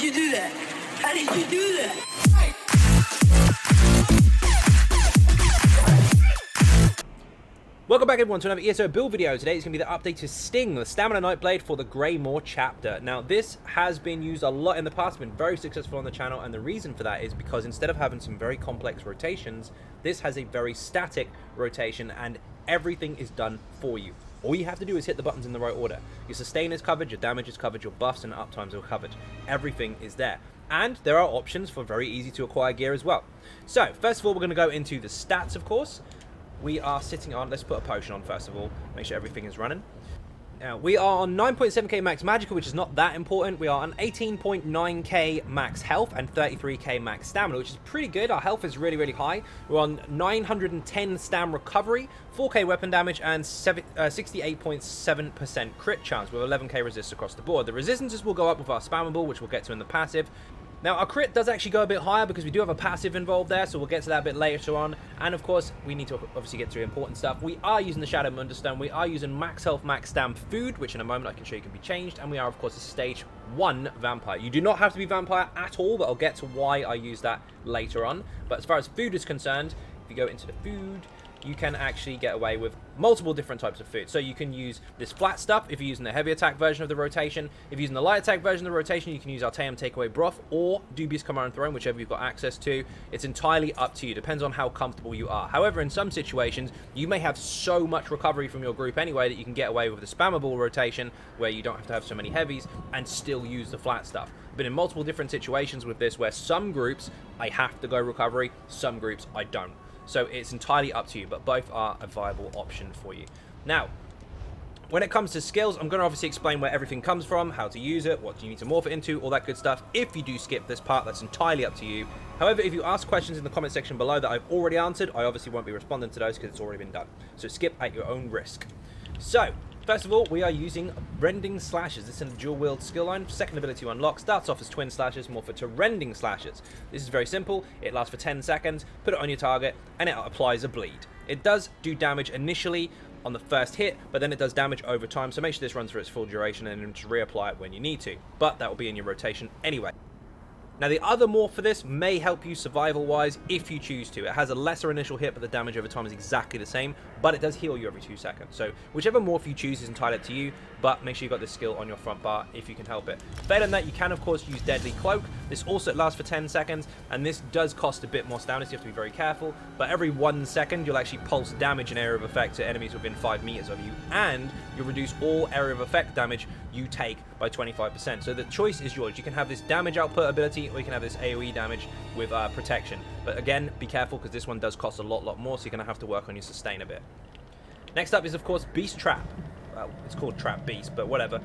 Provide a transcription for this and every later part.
you do that? How did you do that? Welcome back everyone to another ESO build video. Today is going to be the update to Sting, the Stamina Nightblade for the Greymoor Chapter. Now this has been used a lot in the past, been very successful on the channel, and the reason for that is because instead of having some very complex rotations, this has a very static rotation and everything is done for you. All you have to do is hit the buttons in the right order. Your sustain is covered, your damage is covered, your buffs and uptimes are covered. Everything is there. And there are options for very easy to acquire gear as well. So first of all, we're going to go into the stats, of course. We are sitting on, let's put a potion on first of all, make sure everything is running. Now, we are on 9.7k max magical, which is not that important. We are on 18.9k max health and 33k max stamina, which is pretty good. Our health is really, really high. We're on 910 stam recovery, 4k weapon damage, and 68.7% crit chance with 11k resist across the board. The resistances will go up with our spammable, which we'll get to in the passive. Now, our crit does actually go a bit higher because we do have a passive involved there, so we'll get to that a bit later on. And, of course, we need to obviously get to important stuff. We are using the Shadow Munderstone. We are using max health, max stam food, which in a moment I can show you can be changed. And we are, of course, a stage 1 vampire. You do not have to be vampire at all, but I'll get to why I use that later on. But as far as food is concerned, if you go into the food, you can actually get away with multiple different types of food. So you can use this flat stuff if you're using the heavy attack version of the rotation. If you're using the light attack version of the rotation, you can use our Taeum Takeaway Broth or Dubious Command Throne, whichever you've got access to. It's entirely up to you. Depends on how comfortable you are. However, in some situations, you may have so much recovery from your group anyway that you can get away with the spammable rotation where you don't have to have so many heavies and still use the flat stuff. I've been in multiple different situations with this where some groups I have to go recovery, some groups I don't. So it's entirely up to you, but both are a viable option for you. Now, when it comes to skills, I'm going to obviously explain where everything comes from, how to use it, what you need to morph it into, all that good stuff. If you do skip this part, that's entirely up to you. However, if you ask questions in the comment section below that I've already answered, I obviously won't be responding to those because it's already been done. So skip at your own risk. So, first of all, we are using Rending Slashes. This is a dual wield skill line. Second ability to unlock. Starts off as Twin Slashes, morph it to Rending Slashes. This is very simple. It lasts for 10 seconds. Put it on your target, and it applies a bleed. It does do damage initially on the first hit, but then it does damage over time. So make sure this runs for its full duration, and then just reapply it when you need to. But that will be in your rotation anyway. Now, the other morph for this may help you survival-wise if you choose to. It has a lesser initial hit, but the damage over time is exactly the same, but it does heal you every 2 seconds. So whichever morph you choose is entirely up to you, but make sure you've got this skill on your front bar if you can help it. Failing that, you can, of course, use Deadly Cloak. This also lasts for 10 seconds, and this does cost a bit more stamina, so you have to be very careful. But every 1 second, you'll actually pulse damage and area of effect to enemies within 5 meters of you, and you'll reduce all area of effect damage you take by 25%. So the choice is yours. You can have this damage output ability, or you can have this AoE damage with protection. But again, be careful because this one does cost a lot more, so you're going to have to work on your sustain a bit. Next up is, of course, Beast Trap. Well, it's called Trap Beast, but whatever.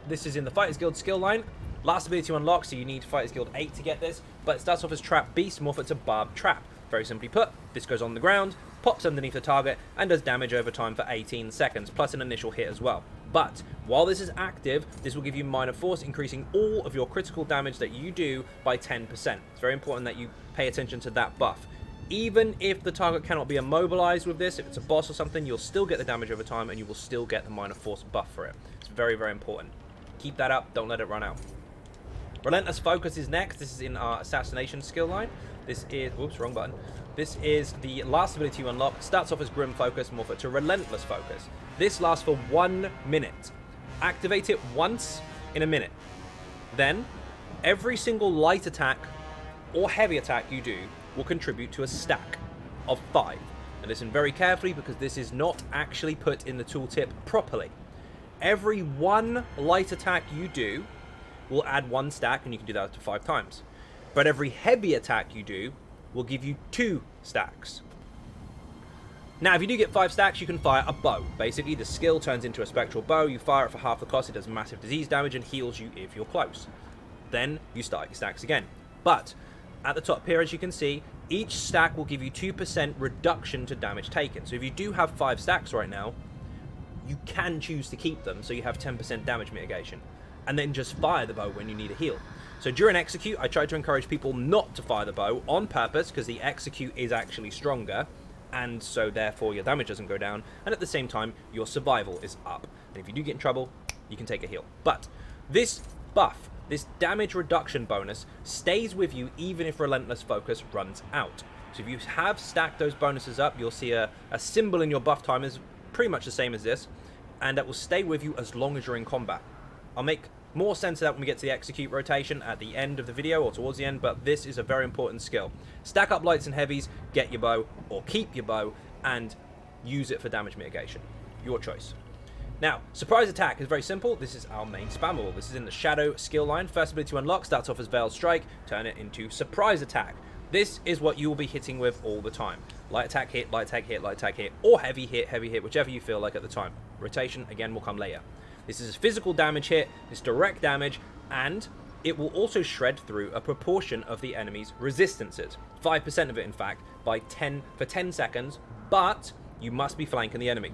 This is in the Fighters Guild skill line. Last ability to unlock, so you need Fighters Guild 8 to get this. But it starts off as Trap Beast, morph it to Barbed Trap. Very simply put, this goes on the ground, pops underneath the target, and does damage over time for 18 seconds, plus an initial hit as well. But while this is active, this will give you minor force, increasing all of your critical damage that you do by 10%. It's very important that you pay attention to that buff. Even if the target cannot be immobilized with this, if it's a boss or something, you'll still get the damage over time, and you will still get the minor force buff for it. It's very, very important. Keep that up, don't let it run out. Relentless Focus is next. This is in our Assassination skill line. This is, whoops, wrong button. This is the last ability you unlock. Starts off as Grim Focus, morph it to Relentless Focus. This lasts for 1 minute. Activate it once in a minute. Then, every single light attack or heavy attack you do will contribute to a stack of 5. Now listen very carefully because this is not actually put in the tooltip properly. Every 1 light attack you do will add 1 stack, and you can do that up to 5 times. But every heavy attack you do will give you 2 stacks. Now, if you do get 5 stacks, you can fire a bow. Basically, the skill turns into a spectral bow. You fire it for half the cost. It does massive disease damage and heals you if you're close. Then you start your stacks again. But at the top here, as you can see, each stack will give you 2% reduction to damage taken. So if you do have 5 stacks right now, you can choose to keep them, so you have 10% damage mitigation. And then just fire the bow when you need a heal. So during execute, I try to encourage people not to fire the bow on purpose, because the execute is actually stronger, and so therefore your damage doesn't go down, and at the same time your survival is up. And if you do get in trouble, you can take a heal. But this buff This damage reduction bonus stays with you even if Relentless Focus runs out. So if you have stacked those bonuses up, you'll see a symbol in your buff timers, pretty much the same as this, and that will stay with you as long as you're in combat. I'll make more sense of that when we get to the execute rotation at the end of the video or towards the end, but this is a very important skill. Stack up lights and heavies, get your bow or keep your bow, and use it for damage mitigation. Your choice. Now, surprise attack is very simple. This is our main spammable. This is in the shadow skill line. First ability to unlock starts off as Veiled Strike, turn it into surprise attack. This is what you will be hitting with all the time. Light attack hit, light attack hit, light attack hit, or heavy hit, whichever you feel like at the time. Rotation, again, will come later. This is a physical damage hit, it's direct damage, and it will also shred through a proportion of the enemy's resistances. 5% of it, in fact, for 10 seconds, but you must be flanking the enemy.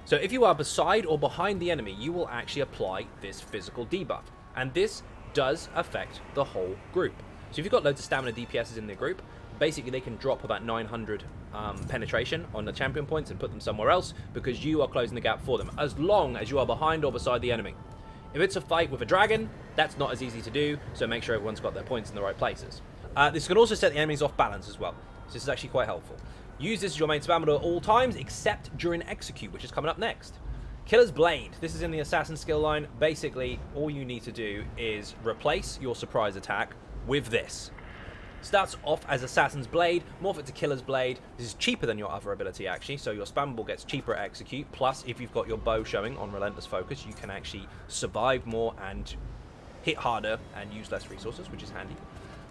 So if you are beside or behind the enemy, you will actually apply this physical debuff. And this does affect the whole group. So if you've got loads of stamina DPSs in the group, basically they can drop about 900 penetration on the champion points and put them somewhere else because you are closing the gap for them, as long as you are behind or beside the enemy. If it's a fight with a dragon, that's not as easy to do, so make sure everyone's got their points in the right places. This can also set the enemies off balance as well, so this is actually quite helpful. Use this as your main spammable at all times, except during execute, which is coming up next. Killer's Blade. This is in the assassin skill line. Basically, all you need to do is replace your surprise attack with this. Starts off as Assassin's Blade, morph it to Killer's Blade. This is cheaper than your other ability, actually, so your spammable gets cheaper at execute. Plus, if you've got your bow showing on Relentless Focus, you can actually survive more and hit harder and use less resources, which is handy.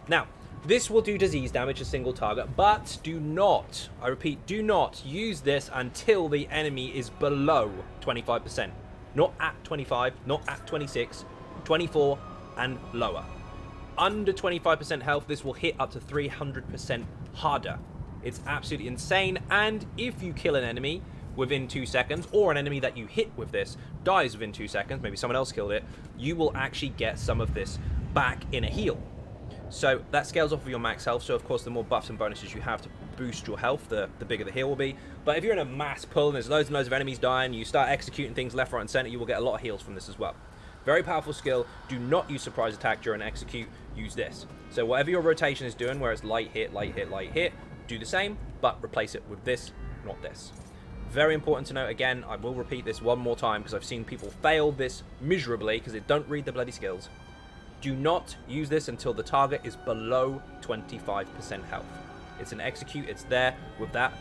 Now, this will do disease damage to single target, but do not, I repeat, do not use this until the enemy is below 25%. Not at 25, not at 26, 24 and lower. Under 25% health, this will hit up to 300% harder. It's absolutely insane, and if you kill an enemy within 2 seconds, or an enemy that you hit with this dies within 2 seconds, maybe someone else killed it, you will actually get some of this back in a heal. So that scales off of your max health, so of course the more buffs and bonuses you have to boost your health, the bigger the heal will be. But if you're in a mass pull and there's loads and loads of enemies dying, you start executing things left, right and center, you will get a lot of heals from this as well. Very powerful skill. Do not use surprise attack during execute, use this. So whatever your rotation is doing, where it's light hit, light hit, light hit, do the same, but replace it with this, not this. Very important to note, again, I will repeat this one more time because I've seen people fail this miserably because they don't read the bloody skills. Do not use this until the target is below 25% health. It's an execute, it's there with that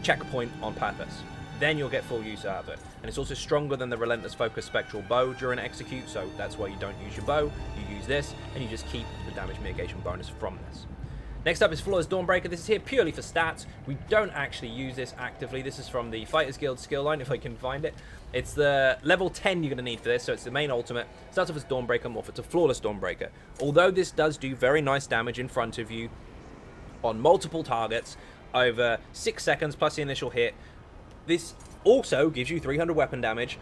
checkpoint on purpose. Then you'll get full use out of it. And it's also stronger than the Relentless Focus Spectral Bow during execute, so that's why you don't use your bow, you use this, and you just keep the damage mitigation bonus from this. Next up is Flawless Dawnbreaker. This is here purely for stats. We don't actually use this actively. This is from the Fighters Guild skill line, if I can find it. It's the level 10 you're going to need for this, so it's the main ultimate. Starts off as Dawnbreaker, morph it to Flawless Dawnbreaker. Although this does do very nice damage in front of you on multiple targets over 6 seconds plus the initial hit, this also gives you 300 weapon damage.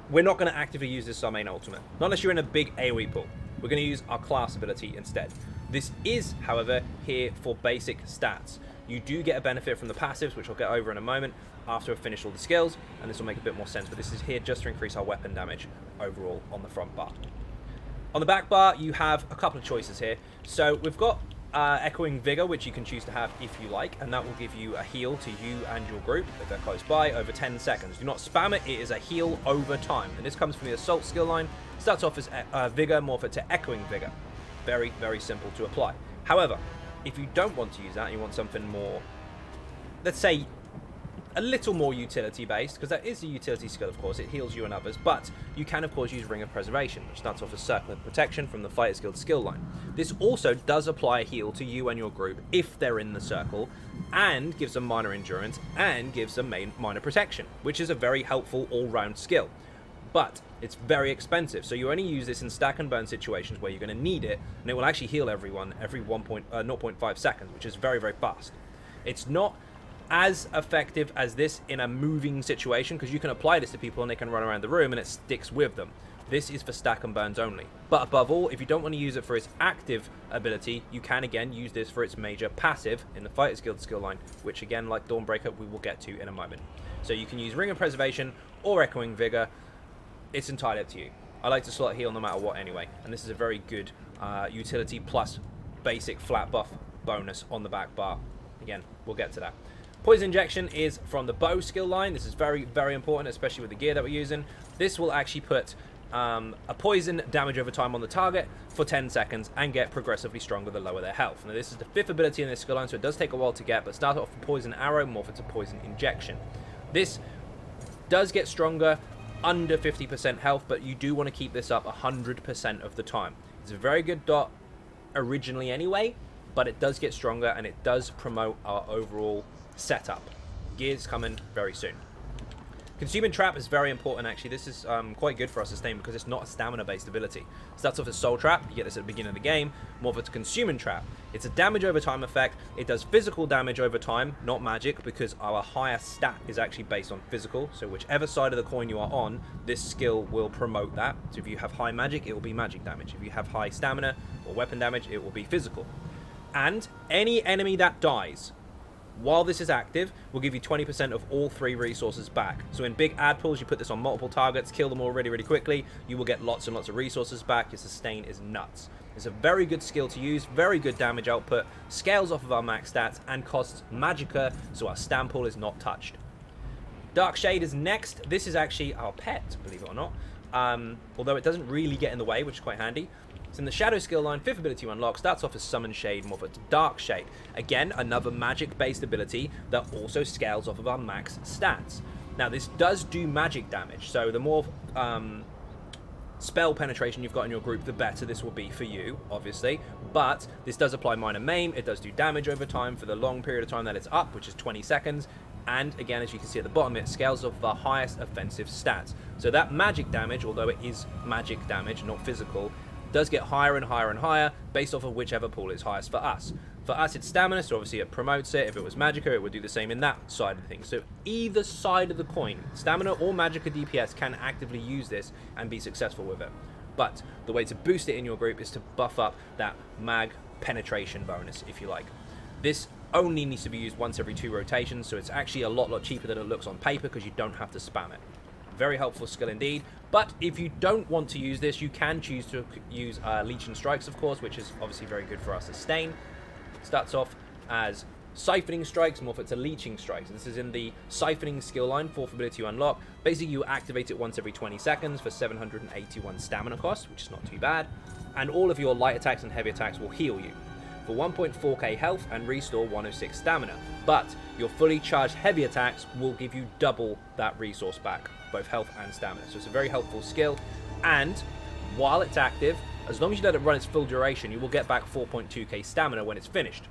We're not going to actively use this as our main ultimate. Not unless you're in a big AoE pool. We're going to use our class ability instead. This is, however, here for basic stats. You do get a benefit from the passives, which I'll get over in a moment after I've finished all the skills, and this will make a bit more sense, but this is here just to increase our weapon damage overall on the front bar. On the back bar, you have a couple of choices here. So we've got Echoing Vigor, which you can choose to have if you like, and that will give you a heal to you and your group if they're close by over 10 seconds. Do not spam it, it is a heal over time, and this comes from the Assault skill line. Starts off as Vigor, morph it to Echoing Vigor. Very, very simple to apply. However, if you don't want to use that and you want something more, let's say, a little more utility based, because that is a utility skill, of course, it heals you and others, but you can of course use Ring of Preservation, which starts off as Circle of Protection from the Fighters Guild skill line. This also does apply a heal to you and your group if they're in the circle, and gives them minor endurance, and gives them minor protection, which is a very helpful all-round skill. But it's very expensive, so you only use this in stack and burn situations where you're going to need it, and it will actually heal everyone every 0.5 seconds, which is very, very fast. It's not as effective as this in a moving situation, because you can apply this to people and they can run around the room and it sticks with them. This is for stack and burns only. But above all, if you don't want to use it for its active ability, you can again use this for its major passive in the Fighters Guild skill line, which again, like Dawnbreaker, we will get to in a moment. So you can use Ring of Preservation or Echoing Vigor. It's entirely up to you. I like to slot heal no matter what anyway, and this is a very good utility plus basic flat buff bonus on the back bar. Again, we'll get to that. Poison injection is from the bow skill line. This is very, very important, especially with the gear that we're using. This will actually put a poison damage over time on the target for 10 seconds and get progressively stronger the lower their health. Now this is the 5th ability in this skill line, so it does take a while to get, but start off with poison arrow, morph it to poison injection. This does get stronger under 50% health, but you do want to keep this up 100% of the time. It's a very good dot originally anyway, but it does get stronger and it does promote our overall setup. Gear's coming very soon. Consuming Trap is very important actually. This is quite good for our sustain because it's not a stamina based ability. Starts off as Soul Trap, you get this at the beginning of the game. More of it's Consuming Trap. It's a damage over time effect. It does physical damage over time, not magic, because our higher stat is actually based on physical. So whichever side of the coin you are on, this skill will promote that. So if you have high magic, it will be magic damage. If you have high stamina or weapon damage, it will be physical. And any enemy that dies while this is active will give you 20% of all 3 resources back. So in big ad pools, you put this on multiple targets, kill them all really, really quickly, you will get lots and lots of resources back. Your sustain is nuts. It's a very good skill to use, very good damage output, scales off of our max stats, and costs magicka, so our stam pool is not touched. Dark Shade is next. This is actually our pet, believe it or not, although it doesn't really get in the way, which is quite handy. It's in the Shadow skill line, 5th ability you unlock, starts off as Summon Shade, morph it to Dark Shade. Again, another magic-based ability that also scales off of our max stats. Now, this does do magic damage, so the more spell penetration you've got in your group, the better this will be for you, obviously. But this does apply minor maim, it does do damage over time for the long period of time that it's up, which is 20 seconds. And again, as you can see at the bottom, it scales off the highest offensive stats. So that magic damage, although it is magic damage, not physical, does get higher and higher and higher based off of whichever pool is highest for us. For us, it's stamina, so obviously it promotes it. If it was magicka, it would do the same in that side of things. So either side of the coin, stamina or magicka DPS, can actively use this and be successful with it. But the way to boost it in your group is to buff up that mag penetration bonus, if you like. This only needs to be used once every 2 rotations, so it's actually a lot cheaper than it looks on paper because you don't have to spam it. Very helpful skill indeed. But if you don't want to use this, you can choose to use Leeching Strikes, of course, which is obviously very good for our sustain. Starts off as Siphoning Strikes, morph it to Leeching Strikes. This is in the Siphoning skill line, 4th ability you unlock. Basically, you activate it once every 20 seconds for 781 stamina cost, which is not too bad. And all of your light attacks and heavy attacks will heal you for 1.4k health and restore 106 stamina. But your fully charged heavy attacks will give you double that resource back, both health and stamina. So it's a very helpful skill, and while it's active, as long as you let it run its full duration, you will get back 4.2k stamina when it's finished.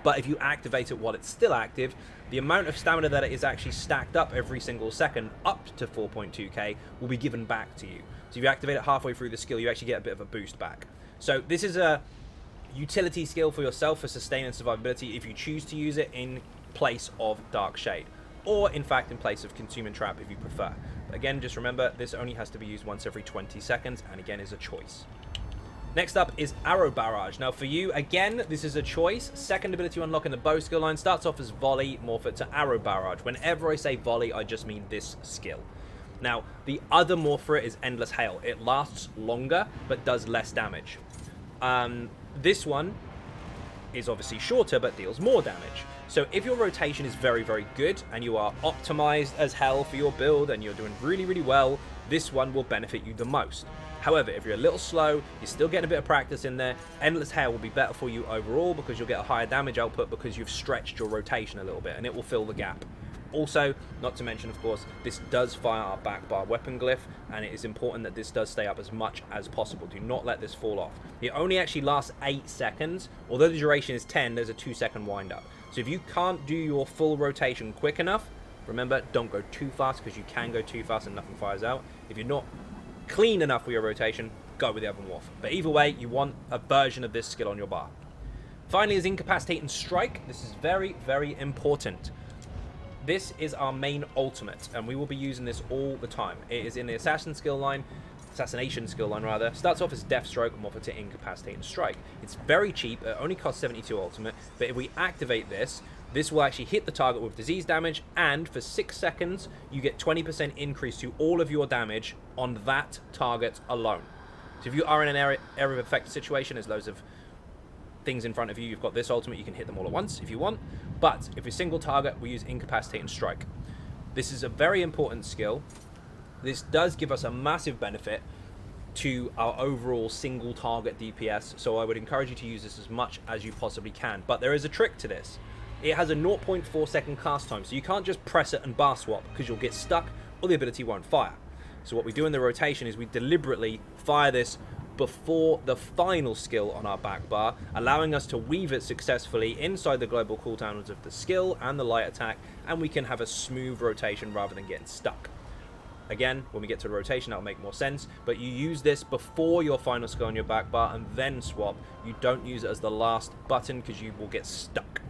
But if you activate it while it's still active, the amount of stamina that it is actually stacked up every single second, up to 4.2k, will be given back to you. So if you activate it halfway through the skill, you actually get a bit of a boost back. So this is a utility skill for yourself for sustain and survivability if you choose to use it in place of Dark Shade, or in fact in place of Consuming Trap if you prefer. But again, just remember, this only has to be used once every 20 seconds, and again is a choice. Next up is Arrow Barrage. Now for you, again, this is a choice. 2nd ability you unlock in the bow skill line, starts off as Volley, morph it to Arrow Barrage. Whenever I say Volley, I just mean this skill. Now, the other morph for it is Endless Hail. It lasts longer, but does less damage. This one is obviously shorter, but deals more damage. So if your rotation is very, very good, and you are optimized as hell for your build, and you're doing really, really well, this one will benefit you the most. However, if you're a little slow, you're still getting a bit of practice in there, Endless Hail will be better for you overall because you'll get a higher damage output because you've stretched your rotation a little bit, and it will fill the gap. Also, not to mention, of course, this does fire our back bar weapon glyph, and it is important that this does stay up as much as possible. Do not let this fall off. It only actually lasts 8 seconds. Although the duration is 10, there's a 2-second wind up. So if you can't do your full rotation quick enough, remember, don't go too fast because you can go too fast and nothing fires out. If you're not clean enough for your rotation, go with the other morph. But either way, you want a version of this skill on your bar. Finally is Incapacitate and Strike. This is very, very important. This is our main ultimate, and we will be using this all the time. It is in the Assassination skill line, starts off as Deathstroke, morph it to Incapacitate and Strike. It's very cheap, it only costs 72 ultimate, but if we activate this, This will actually hit the target with disease damage, and for 6 seconds, you get 20% increase to all of your damage on that target alone. So if you are in an area of effect situation, there's loads of things in front of you. You've got this ultimate, you can hit them all at once if you want. But if you're single target, we use Incapacitate and Strike. This is a very important skill. This does give us a massive benefit to our overall single target DPS, so I would encourage you to use this as much as you possibly can. But there is a trick to this. It has a 0.4 second cast time, so you can't just press it and bar swap because you'll get stuck or the ability won't fire. So what we do in the rotation is we deliberately fire this before the final skill on our back bar, allowing us to weave it successfully inside the global cooldowns of the skill and the light attack, and we can have a smooth rotation rather than getting stuck. Again, when we get to the rotation, that'll make more sense, but you use this before your final skill on your back bar and then swap. You don't use it as the last button because you will get stuck.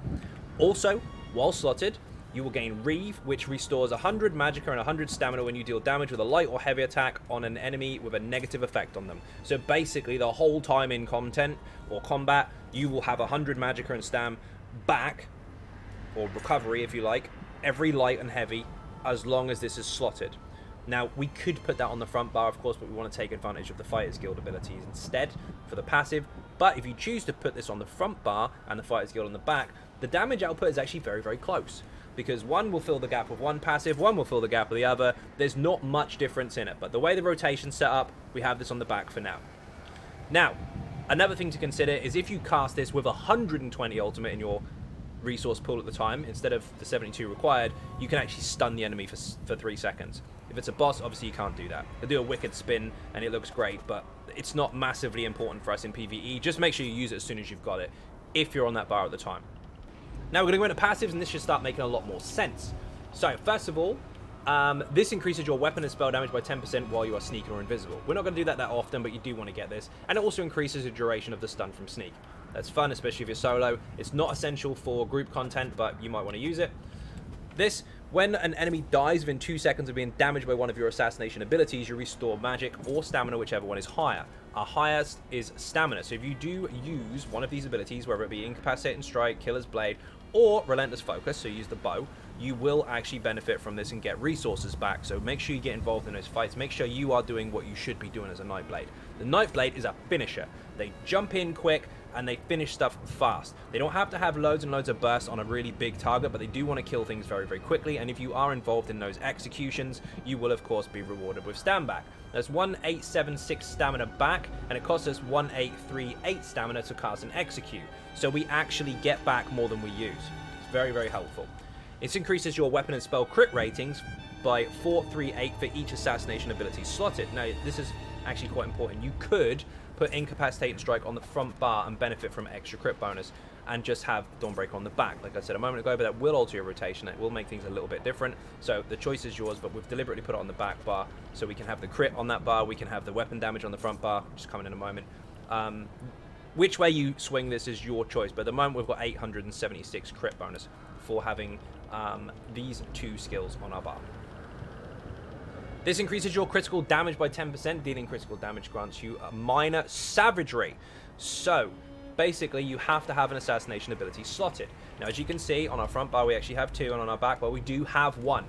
Also, while slotted, you will gain Reeve, which restores 100 Magicka and 100 Stamina when you deal damage with a light or heavy attack on an enemy with a negative effect on them. So basically, the whole time in content or combat, you will have 100 Magicka and Stam back, or recovery if you like, every light and heavy, as long as this is slotted. Now, we could put that on the front bar, of course, but we want to take advantage of the Fighters Guild abilities instead for the passive. But if you choose to put this on the front bar and the Fighters Guild on the back, the damage output is actually very, very close. Because one will fill the gap with one passive, one will fill the gap with the other. There's not much difference in it. But the way the rotation's set up, we have this on the back for now. Now, another thing to consider is if you cast this with 120 ultimate in your resource pool at the time, instead of the 72 required, you can actually stun the enemy for 3 seconds. If it's a boss, obviously you can't do that. They'll do a wicked spin and it looks great, but it's not massively important for us in PvE. Just make sure you use it as soon as you've got it, if you're on that bar at the time. Now we're going to go into passives, and this should start making a lot more sense. So, first of all, this increases your weapon and spell damage by 10% while you are sneaking or invisible. We're not going to do that often, but you do want to get this. And it also increases the duration of the stun from sneak. That's fun, especially if you're solo. It's not essential for group content, but you might want to use it. This, when an enemy dies within 2 seconds of being damaged by one of your assassination abilities, you restore magic or stamina, whichever one is higher. Our highest is stamina, so if you do use one of these abilities, whether it be Incapacitate and Strike, Killer's Blade, or Relentless Focus, so use the bow, you will actually benefit from this and get resources back. So make sure you get involved in those fights. Make sure you are doing what you should be doing as a Nightblade. The Nightblade is a finisher. They jump in quick and they finish stuff fast. They don't have to have loads and loads of bursts on a really big target, but they do want to kill things very, very quickly. And if you are involved in those executions, you will of course be rewarded with stand back. There's 1876 stamina back, and it costs us 1838 stamina to cast and execute. So we actually get back more than we use. It's very, very helpful. It increases your weapon and spell crit ratings by 438 for each assassination ability slotted. Now, this is actually quite important. You could put Incapacitate and Strike on the front bar and benefit from extra crit bonus, and just have Dawnbreaker on the back, like I said a moment ago, but that will alter your rotation. That will make things a little bit different. So the choice is yours, but we've deliberately put it on the back bar so we can have the crit on that bar, we can have the weapon damage on the front bar, which is coming in a moment. Which way you swing this is your choice, but at the moment we've got 876 crit bonus for having these two skills on our bar. This increases your critical damage by 10%. Dealing critical damage grants you a minor savagery. So, basically, you have to have an assassination ability slotted. Now, as you can see, on our front bar, we actually have 2, and on our back bar, we do have 1.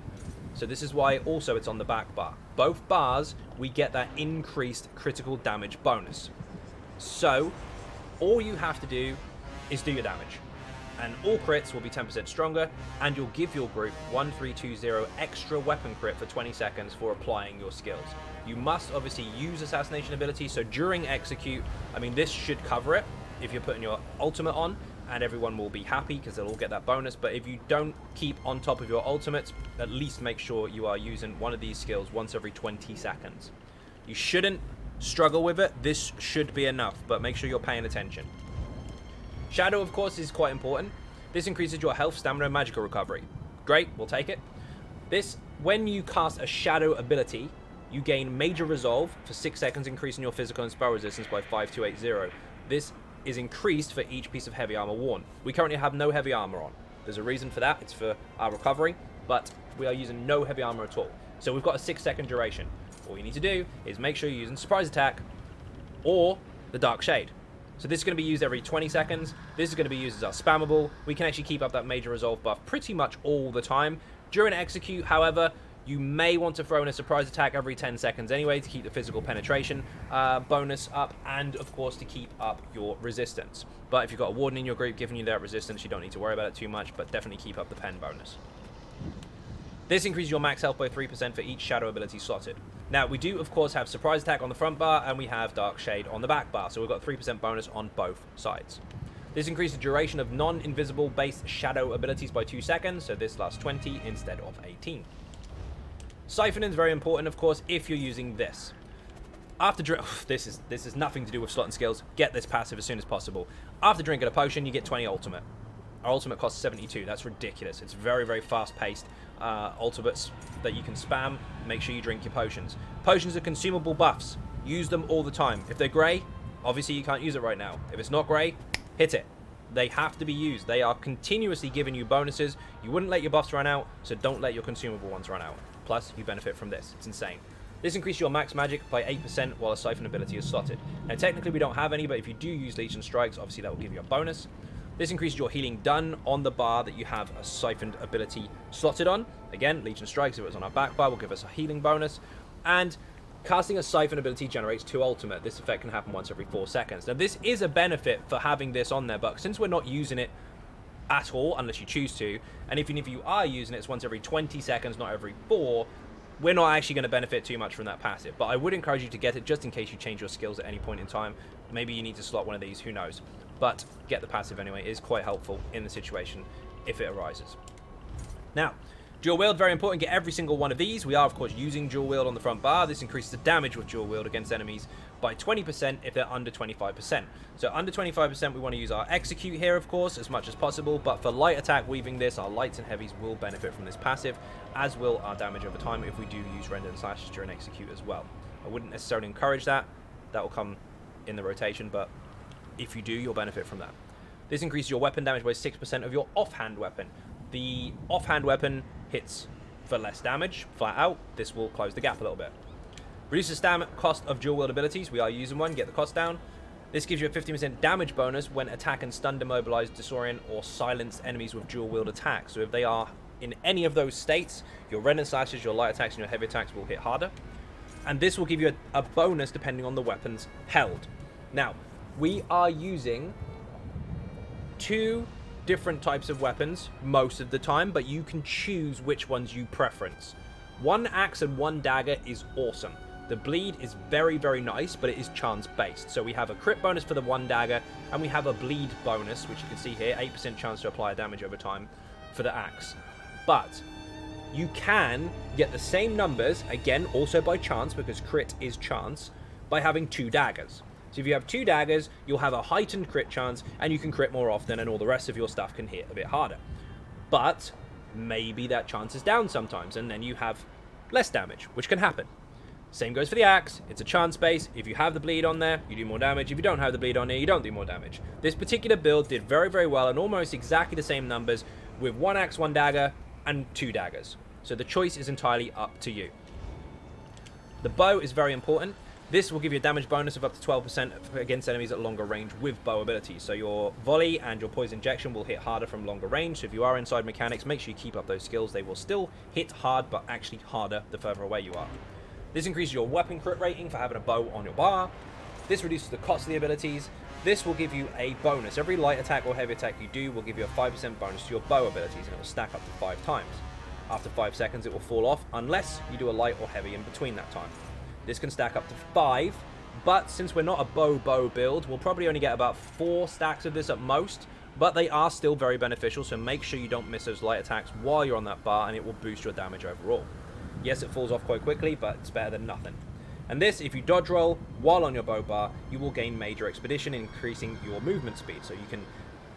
So this is why also it's on the back bar. Both bars, we get that increased critical damage bonus. So, all you have to do is do your damage. And all crits will be 10% stronger, and you'll give your group 1320 extra weapon crit for 20 seconds for applying your skills. You must obviously use assassination ability, so during execute, I mean, this should cover it if you're putting your ultimate on, and everyone will be happy because they'll all get that bonus. But if you don't keep on top of your ultimates, at least make sure you are using one of these skills once every 20 seconds. You shouldn't struggle with it. This should be enough, but make sure you're paying attention. Shadow, of course, is quite important. This increases your health, stamina, and magical recovery. Great, we'll take it. This, when you cast a shadow ability, you gain major resolve for 6 seconds, increasing your physical and spell resistance by 5280. This is increased for each piece of heavy armor worn. We currently have no heavy armor on. There's a reason for that. It's for our recovery, but we are using no heavy armor at all. So we've got a 6-second duration. All you need to do is make sure you're using surprise attack or the dark shade. So this is going to be used every 20 seconds. This is going to be used as our spammable. We can actually keep up that major resolve buff pretty much all the time. During execute, however, you may want to throw in a surprise attack every 10 seconds anyway to keep the physical penetration bonus up, and of course to keep up your resistance. But if you've got a warden in your group giving you that resistance, you don't need to worry about it too much, but definitely keep up the pen bonus. This increases your max health by 3% for each shadow ability slotted. Now, we do, of course, have Surprise Attack on the front bar, and we have Dark Shade on the back bar, so we've got 3% bonus on both sides. This increases the duration of non-invisible based shadow abilities by 2 seconds, so this lasts 20 instead of 18. Siphoning is very important, of course, if you're using this. After this is nothing to do with slot and skills. Get this passive as soon as possible. After drinking a potion, you get 20 ultimate. Our ultimate costs 72. That's ridiculous. It's very, very fast-paced ultimates that you can spam. Make sure you drink your potions. Potions are consumable buffs. Use them all the time. If they're grey, obviously you can't use it right now. If it's not grey, hit it. They have to be used. They are continuously giving you bonuses. You wouldn't let your buffs run out, so don't let your consumable ones run out. Plus, you benefit from this. It's insane. This increases your max magic by 8% while a siphon ability is slotted. Now, technically we don't have any, but if you do use Legion Strikes, obviously that will give you a bonus. This increases your healing done on the bar that you have a siphoned ability slotted on. Again, Legion Strikes, if it was on our back bar, will give us a healing bonus. And casting a siphon ability generates 2 ultimate. This effect can happen once every 4 seconds. Now, this is a benefit for having this on there, but since we're not using it at all, unless you choose to, and even if you are using it, it's once every 20 seconds, not every 4, we're not actually going to benefit too much from that passive. But I would encourage you to get it just in case you change your skills at any point in time. Maybe you need to slot one of these, who knows. But get the passive anyway. It is quite helpful in the situation if it arises. Now, dual wield, very important. Get every single one of these. We are, of course, using dual wield on the front bar. This increases the damage with dual wield against enemies by 20% if they're under 25%. So under 25%, we want to use our execute here, of course, as much as possible. But for light attack, weaving this, our lights and heavies will benefit from this passive, as will our damage over time if we do use render and slashes during execute as well. I wouldn't necessarily encourage that. That will come in the rotation, but if you do, you'll benefit from that. This increases your weapon damage by 6% of your offhand weapon. The offhand weapon hits for less damage, flat out. This will close the gap a little bit. Reduces the cost of dual wield abilities. We are using one, get the cost down. This gives you a 50% damage bonus when attack and stun, demobilize, disorient, or silence enemies with dual wield attacks. So if they are in any of those states, your render slashes, your light attacks, and your heavy attacks will hit harder. And this will give you a bonus depending on the weapons held. Now, we are using 2 different types of weapons most of the time, but you can choose which ones you preference. 1 axe and 1 dagger is awesome. The bleed is very, very nice, but it is chance based. So we have a crit bonus for the 1 dagger, and we have a bleed bonus, which you can see here, 8% chance to apply damage over time for the axe. But you can get the same numbers, again, also by chance, because crit is chance, by having 2 daggers. So if you have 2 daggers, you'll have a heightened crit chance, and you can crit more often, and all the rest of your stuff can hit a bit harder. But maybe that chance is down sometimes, and then you have less damage, which can happen. Same goes for the axe. It's a chance base. If you have the bleed on there, you do more damage. If you don't have the bleed on there, you don't do more damage. This particular build did very, very well, and almost exactly the same numbers with 1 axe, 1 dagger, and 2 daggers. So the choice is entirely up to you. The bow is very important. This will give you a damage bonus of up to 12% against enemies at longer range with bow abilities. So your volley and your poison injection will hit harder from longer range. So if you are inside mechanics, make sure you keep up those skills. They will still hit hard, but actually harder the further away you are. This increases your weapon crit rating for having a bow on your bar. This reduces the cost of the abilities. This will give you a bonus. Every light attack or heavy attack you do will give you a 5% bonus to your bow abilities, and it will stack up to 5 times. After 5 seconds, it will fall off unless you do a light or heavy in between that time. This can stack up to 5, but since we're not a bow build, we'll probably only get about 4 stacks of this at most, but they are still very beneficial, so make sure you don't miss those light attacks while you're on that bar, and it will boost your damage overall. Yes, it falls off quite quickly, but it's better than nothing. And this, if you dodge roll while on your bow bar, you will gain major expedition, increasing your movement speed, so you can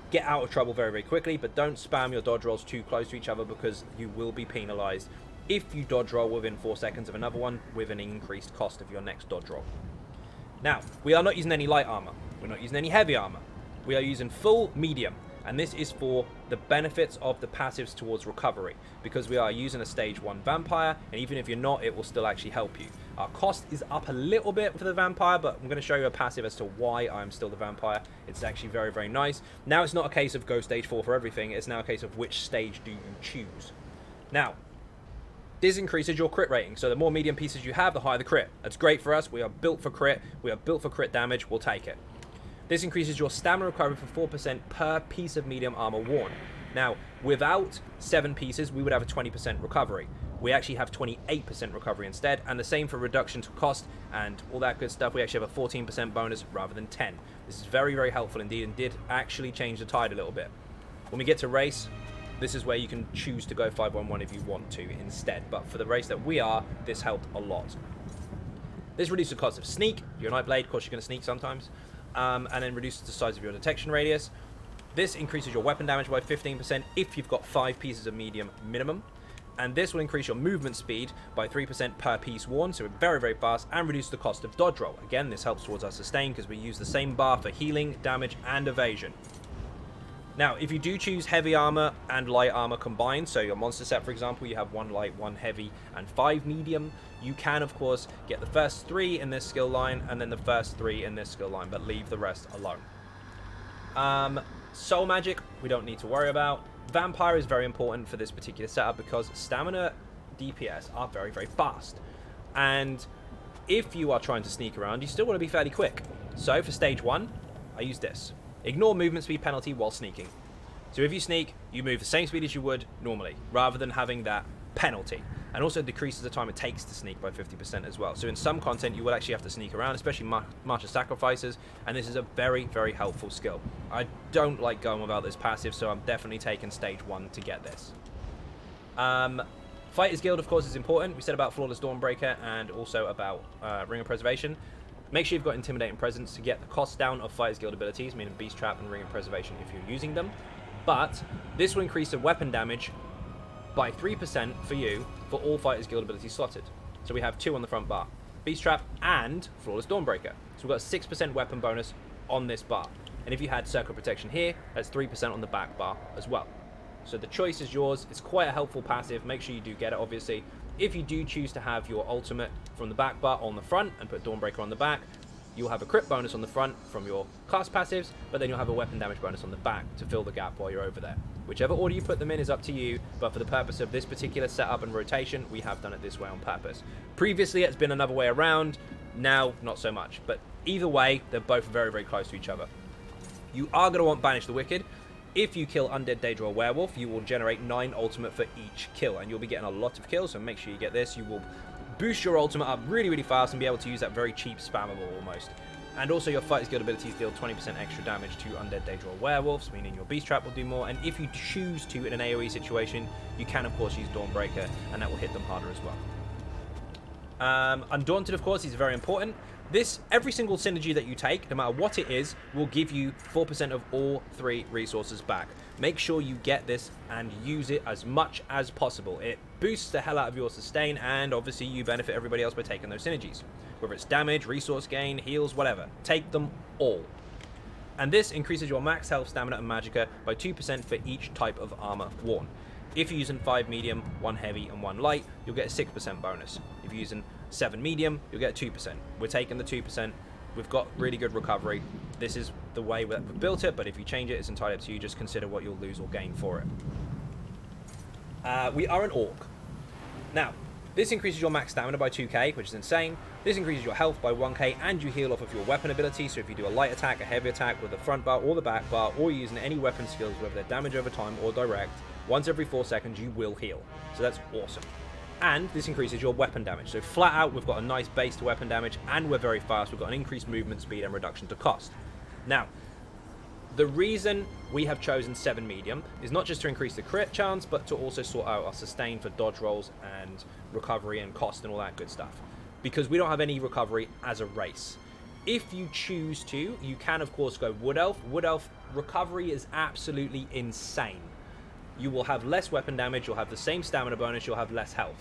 get out of trouble very, very quickly, but don't spam your dodge rolls too close to each other because you will be penalized if you dodge roll within 4 seconds of another one with an increased cost of your next dodge roll. Now, we are not using any light armor. We're not using any heavy armor. We are using full medium, and this is for the benefits of the passives towards recovery, because we are using a stage 1 vampire, and even if you're not, it will still actually help you. Our cost is up a little bit for the vampire, but I'm going to show you a passive as to why I'm still the vampire. It's actually very, very nice. Now it's not a case of go stage 4 for everything. It's now a case of which stage do you choose. Now, this increases your crit rating. So the more medium pieces you have, the higher the crit. That's great for us. We are built for crit. We are built for crit damage. We'll take it. This increases your stamina recovery for 4% per piece of medium armor worn. Now, without 7 pieces, we would have a 20% recovery. We actually have 28% recovery instead, and the same for reduction to cost and all that good stuff. We actually have a 14% bonus rather than 10. This is very, very helpful indeed, and did actually change the tide a little bit. When we get to race, this is where you can choose to go 5-1-1 if you want to instead, but for the race that we are, this helped a lot. This reduces the cost of sneak. You're a Nightblade, of course you're going to sneak sometimes, and then reduces the size of your detection radius. This increases your weapon damage by 15% if you've got 5 pieces of medium minimum. And this will increase your movement speed by 3% per piece worn, so very, very fast, and reduce the cost of dodge roll. Again, this helps towards our sustain because we use the same bar for healing, damage, and evasion. Now, if you do choose heavy armor and light armor combined, so your monster set, for example, you have 1 light, 1 heavy, and 5 medium, you can, of course, get the first 3 in this skill line, and then the first 3 in this skill line, but leave the rest alone. Soul magic, we don't need to worry about. Vampire is very important for this particular setup because stamina DPS are very, very fast. And if you are trying to sneak around, you still want to be fairly quick. So for stage 1, I use this. Ignore movement speed penalty while sneaking. So if you sneak, you move the same speed as you would normally, rather than having that penalty. And also decreases the time it takes to sneak by 50% as well. So in some content, you will actually have to sneak around, especially March of Sacrifices, and this is a very, very helpful skill. I don't like going without this passive, so I'm definitely taking stage 1 to get this. Fighter's Guild, of course, is important. We said about Flawless Dawnbreaker and also about Ring of Preservation. Make sure you've got Intimidating Presence to get the cost down of Fighter's Guild abilities, meaning Beast Trap and Ring of Preservation if you're using them. But this will increase the weapon damage by 3% for you for all Fighters Guild abilities slotted. So we have 2 on the front bar. Beast Trap and Flawless Dawnbreaker. So we've got a 6% weapon bonus on this bar. And if you had Circle Protection here, that's 3% on the back bar as well. So the choice is yours. It's quite a helpful passive. Make sure you do get it, obviously. If you do choose to have your ultimate from the back bar on the front and put Dawnbreaker on the back, you'll have a crit bonus on the front from your cast passives, but then you'll have a weapon damage bonus on the back to fill the gap while you're over there. Whichever order you put them in is up to you, but for the purpose of this particular setup and rotation, we have done it this way on purpose. Previously, it's been another way around. Now, not so much. But either way, they're both very, very close to each other. You are going to want Banish the Wicked. If you kill Undead, Daedra, or Werewolf, you will generate 9 ultimate for each kill, and you'll be getting a lot of kills, so make sure you get this. You will boost your ultimate up really, really fast and be able to use that very cheap spammable almost. And also your Fighters Guild abilities deal 20% extra damage to Undead, Daedra, or Werewolves, meaning your Beast Trap will do more. And if you choose to in an AoE situation, you can of course use Dawnbreaker, and that will hit them harder as well. Undaunted, of course, is very important. This, every single synergy that you take, no matter what it is, will give you 4% of all 3 resources back. Make sure you get this and use it as much as possible. It boosts the hell out of your sustain, and obviously you benefit everybody else by taking those synergies. Whether it's damage, resource gain, heals, whatever. Take them all. And this increases your max health, stamina, and magicka by 2% for each type of armor worn. If you're using 5 medium, 1 heavy, and 1 light, you'll get a 6% bonus. If you're using 7 medium, you'll get 2%. We're taking the 2%. We've got really good recovery. This is the way that we've built it, but if you change it, it's entirely up to you. Just consider what you'll lose or gain for it. We are an orc. Now, this increases your max stamina by 2k, which is insane. This increases your health by 1k, and you heal off of your weapon ability. So if you do a light attack, a heavy attack with the front bar or the back bar, or you're using any weapon skills, whether they're damage over time or direct, once every 4 seconds you will heal. So that's awesome. And this increases your weapon damage. So flat out, we've got a nice base to weapon damage, and we're very fast. We've got an increased movement speed and reduction to cost. Now, the reason we have chosen 7 medium is not just to increase the crit chance, but to also sort out our sustain for dodge rolls and recovery and cost and all that good stuff. Because we don't have any recovery as a race. If you choose to, you can of course go Wood Elf. Wood Elf recovery is absolutely insane. You will have less weapon damage, you'll have the same stamina bonus, you'll have less health.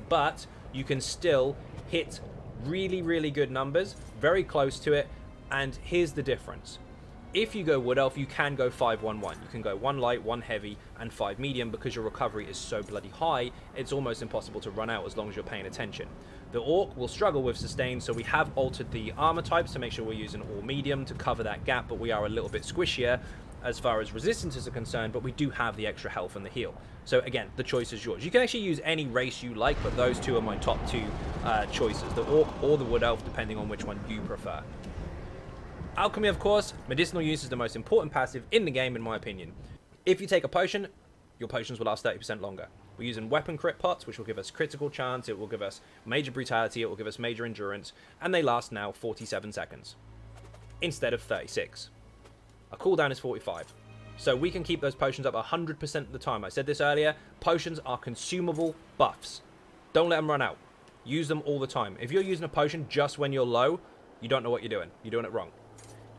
But you can still hit really, really good numbers, very close to it, and here's the difference. If you go Wood Elf, you can go 5-1-1. You can go 1 light, 1 heavy, and 5 medium. Because your recovery is so bloody high, it's almost impossible to run out as long as you're paying attention. The Orc will struggle with sustain, so we have altered the armor types to make sure we're using all medium to cover that gap, but we are a little bit squishier as far as resistances are concerned, but we do have the extra health and the heal. So again, the choice is yours. You can actually use any race you like, but those two are my top two choices, the Orc or the Wood Elf, depending on which one you prefer. Alchemy, of course, medicinal use is the most important passive in the game, in my opinion. If you take a potion, your potions will last 30% longer. We're using weapon crit pots, which will give us critical chance, it will give us major brutality, it will give us major endurance, and they last now 47 seconds instead of 36. Our cooldown is 45. So we can keep those potions up 100% of the time. I said this earlier, potions are consumable buffs. Don't let them run out. Use them all the time. If you're using a potion just when you're low, you don't know what you're doing. You're doing it wrong.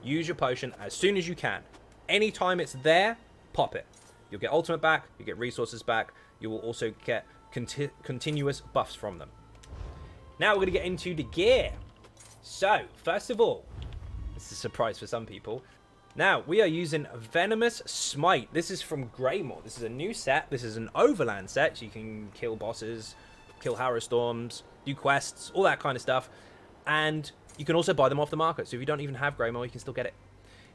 Use your potion as soon as you can. Anytime it's there, pop it. You'll get ultimate back, you get resources back, you will also get continuous buffs from them. Now we're going to get into the gear. So, first of all, this is a surprise for some people. Now, we are using Venomous Smite. This is from Greymoor. This is a new set. This is an overland set, so you can kill bosses, kill Harrow Storms, do quests, all that kind of stuff. And you can also buy them off the market. So if you don't even have Greymoor, you can still get it.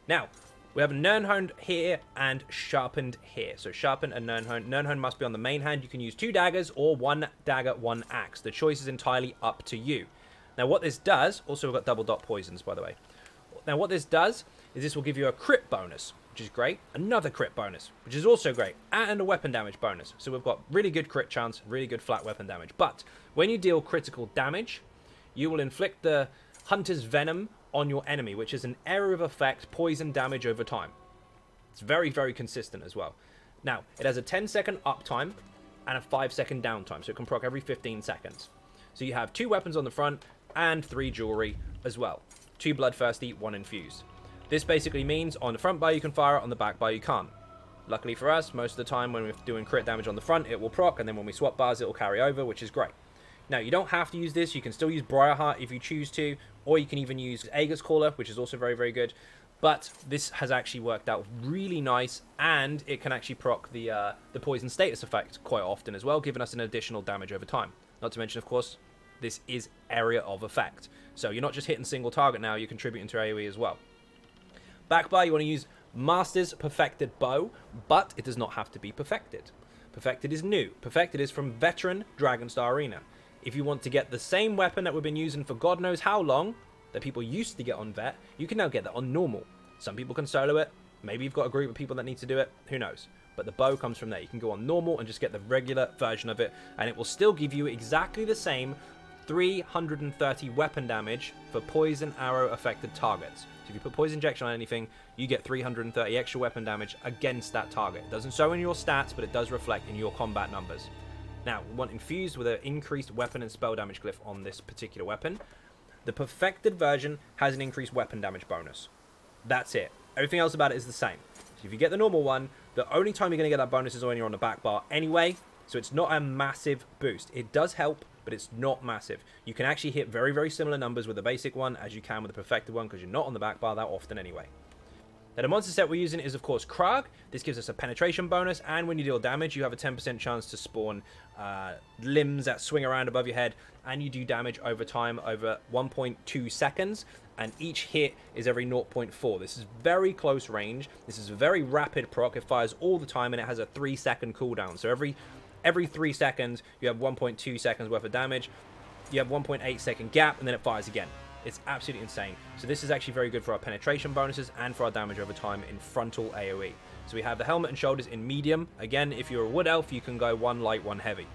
Now, we have a Nirnhoned here and Sharpened here. So Sharpened and Nirnhoned. Nirnhoned must be on the main hand. You can use 2 daggers or 1 dagger, 1 axe. The choice is entirely up to you. Now, what this does... Also, we've got double dot poisons, by the way. Now, what this does is this will give you a crit bonus, which is great. Another crit bonus, which is also great. And a weapon damage bonus. So we've got really good crit chance, really good flat weapon damage. But when you deal critical damage, you will inflict the Hunter's Venom on your enemy, which is an area of effect poison damage over time. It's very, very consistent as well. Now, it has a 10-second uptime and a 5-second downtime, so it can proc every 15 seconds. So you have 2 weapons on the front and 3 jewelry as well. 2 bloodthirsty, 1 infused. This basically means on the front bar you can fire it, on the back bar you can't. Luckily for us, most of the time when we're doing crit damage on the front, it will proc, and then when we swap bars, it will carry over, which is great. Now, you don't have to use this. You can still use Briarheart if you choose to, or you can even use Aegis Caller, which is also very, very good. But this has actually worked out really nice, and it can actually proc the poison status effect quite often as well, giving us an additional damage over time. Not to mention, of course, this is area of effect. So you're not just hitting single target now, you're contributing to AoE as well. Back bar, you want to use Master's Perfected Bow, but it does not have to be perfected. Perfected is new. Perfected is from Veteran Dragonstar Arena. If you want to get the same weapon that we've been using for God knows how long, that people used to get on Vet, you can now get that on normal. Some people can solo it. Maybe you've got a group of people that need to do it. Who knows? But the bow comes from there. You can go on normal and just get the regular version of it, and it will still give you exactly the same 330 weapon damage for poison arrow affected targets. So if you put poison injection on anything, you get 330 extra weapon damage against that target. It doesn't show in your stats, but it does reflect in your combat numbers. Now, we want infused with an increased weapon and spell damage glyph on this particular weapon. The perfected version has an increased weapon damage bonus. That's it. Everything else about it is the same. So if you get the normal one, the only time you're going to get that bonus is when you're on the back bar anyway. So it's not a massive boost. It does help, but it's not massive. You can actually hit very, very similar numbers with the basic one as you can with the perfected one, because you're not on the back bar that often anyway. Now, the monster set we're using is, of course, Krag. This gives us a penetration bonus, and when you deal damage, you have a 10% chance to spawn limbs that swing around above your head, and you do damage over time over 1.2 seconds, and each hit is every 0.4. This is very close range. This is a very rapid proc. It fires all the time, and it has a 3-second cooldown. So every 3 seconds, you have 1.2 seconds worth of damage. You have 1.8 second gap, and then it fires again. It's absolutely insane. So this is actually very good for our penetration bonuses and for our damage over time in frontal AoE. So we have the helmet and shoulders in medium. Again, if you're a wood elf, you can go 1 light, 1 heavy.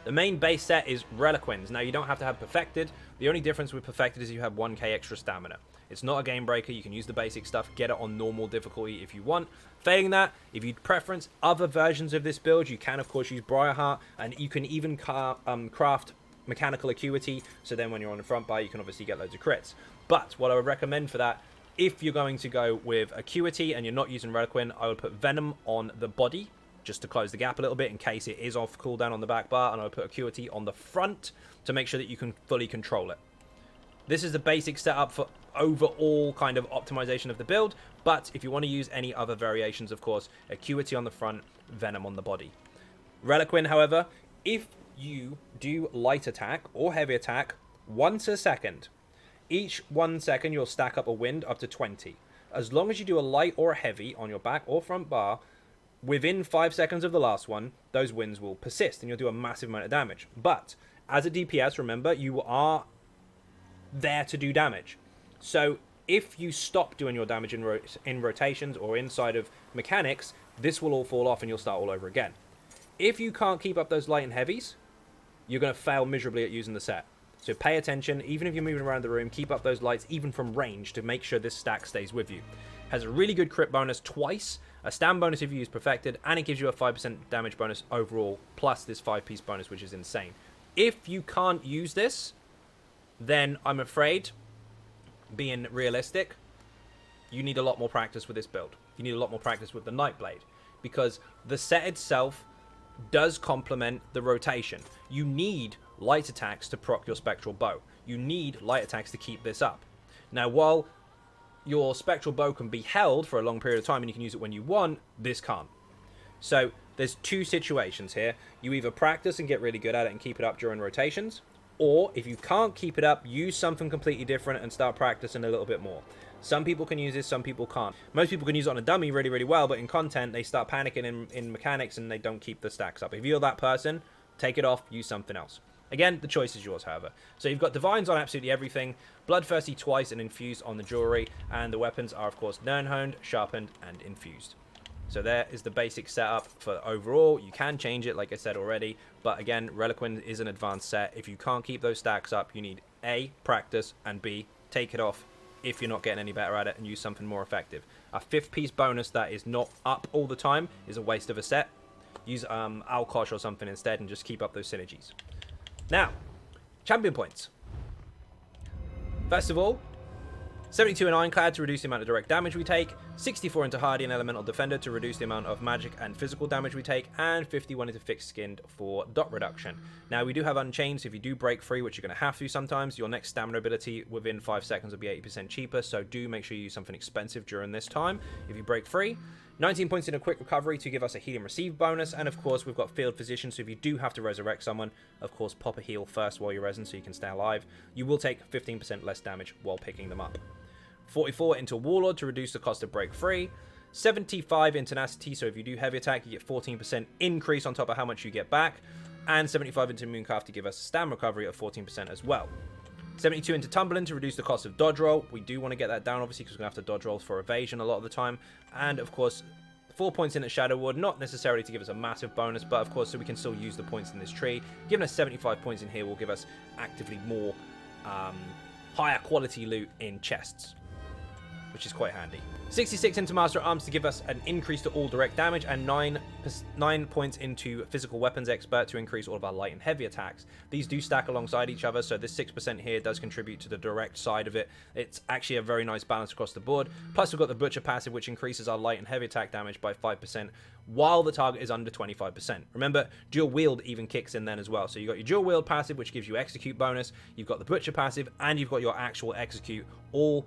The main base set is Reliquins. Now, you don't have to have perfected. The only difference with perfected is you have 1k extra stamina. It's not a game breaker. You can use the basic stuff, get it on normal difficulty if you want. Failing that, if you preference other versions of this build, you can, of course, use Briarheart, and you can even craft mechanical acuity, so then when you're on the front bar, you can obviously get loads of crits. But what I would recommend for that, if you're going to go with acuity and you're not using Reliquin, I would put Venom on the body, just to close the gap a little bit in case it is off cooldown on the back bar, and I would put acuity on the front to make sure that you can fully control it. This is the basic setup for overall kind of optimization of the build. But if you want to use any other variations, of course, Acuity on the front, Venom on the body. Reliquin, however, if you do light attack or heavy attack once a second, each 1 second you'll stack up a wind up to 20. As long as you do a light or a heavy on your back or front bar, within 5 seconds of the last one, those winds will persist and you'll do a massive amount of damage. But as a DPS, remember, you are there to do damage. So if you stop doing your damage in rotations or inside of mechanics, this will all fall off and you'll start all over again. If you can't keep up those light and heavies, you're going to fail miserably at using the set. So pay attention, even if you're moving around the room, keep up those lights even from range to make sure this stack stays with you. Has a really good crit bonus twice, a stand bonus if you use Perfected, and it gives you a 5% damage bonus overall, plus this 5-piece bonus, which is insane. If you can't use this, then I'm afraid, being realistic, you need a lot more practice with this build. You need a lot more practice with the Nightblade, because the set itself does complement the rotation. You need light attacks to proc your spectral bow. You need light attacks to keep this up. Now, while your spectral bow can be held for a long period of time and you can use it when you want, this can't. So there's two situations here. You either practice and get really good at it and keep it up during rotations, or if you can't keep it up, use something completely different and start practicing a little bit more. Some people can use this, some people can't. Most people can use it on a dummy really, really well, but in content, they start panicking in mechanics and they don't keep the stacks up. If you're that person, take it off, use something else. Again, the choice is yours, however. So you've got Divines on absolutely everything, Bloodthirsty twice and Infused on the jewelry, and the weapons are, of course, Nirnhoned, Sharpened, and Infused. So there is the basic setup for overall. You can change it, like I said already, but again, Reliquin is an advanced set. If you can't keep those stacks up, you need A, practice, and B, take it off if you're not getting any better at it and use something more effective. A 5th-piece bonus that is not up all the time is a waste of a set. Use Alkosh or something instead and just keep up those synergies. Now, champion points. First of all, 72 in Ironclad to reduce the amount of direct damage we take, 64 into Hardy and Elemental Defender to reduce the amount of magic and physical damage we take, and 51 into Fixed Skinned for dot reduction. Now, we do have Unchained, so if you do break free, which you're going to have to sometimes, your next stamina ability within 5 seconds will be 80% cheaper, so do make sure you use something expensive during this time if you break free. 19 points in a quick recovery to give us a heal and receive bonus, and of course we've got Field Physician, so if you do have to resurrect someone, of course pop a heal first while you're resin so you can stay alive. You will take 15% less damage while picking them up. 44 into Warlord to reduce the cost of break free. 75 in Tenacity, so if you do heavy attack, you get 14% increase on top of how much you get back. And 75 into Mooncalf to give us a stam recovery of 14% as well. 72 into Tumbling to reduce the cost of dodge roll. We do want to get that down, obviously, because we're going to have to dodge roll for evasion a lot of the time. And, of course, 4 points in at Shadow Ward, not necessarily to give us a massive bonus, but, of course, so we can still use the points in this tree. Giving us 75 points in here will give us actively more higher quality loot in chests, which is quite handy. 66 into Master at Arms to give us an increase to all direct damage, and 9 points into Physical Weapons Expert to increase all of our light and heavy attacks. These do stack alongside each other, so this 6% here does contribute to the direct side of it. It's actually a very nice balance across the board. Plus we've got the Butcher passive, which increases our light and heavy attack damage by 5% while the target is under 25%. Remember, dual wield even kicks in then as well. So you've got your dual wield passive, which gives you execute bonus, you've got the Butcher passive, and you've got your actual execute, all